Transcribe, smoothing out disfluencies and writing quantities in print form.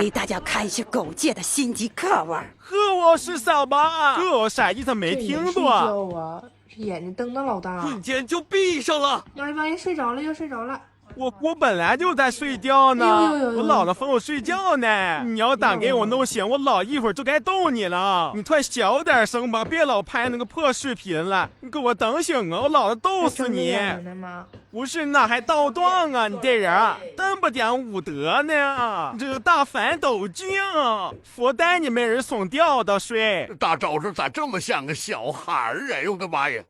给大家看一些狗界的心机课文。和我是什么？这我啥意思没听懂啊？这眼睛瞪得老大，瞬间就闭上了。妈呀，万一睡着了又睡着了。我本来就在睡觉呢，我姥姥哄我睡觉呢。你要敢给我弄醒，我姥一会儿就该动你了。你快小点声吧，别老拍那个破视频了。你给我等醒啊，我姥姥逗死你！不是那还倒撞啊，你这人真不讲武德呢！这个大反斗镜，佛带你没人松吊的睡。大招式咋这么像个小孩儿啊？哎呦我的妈呀！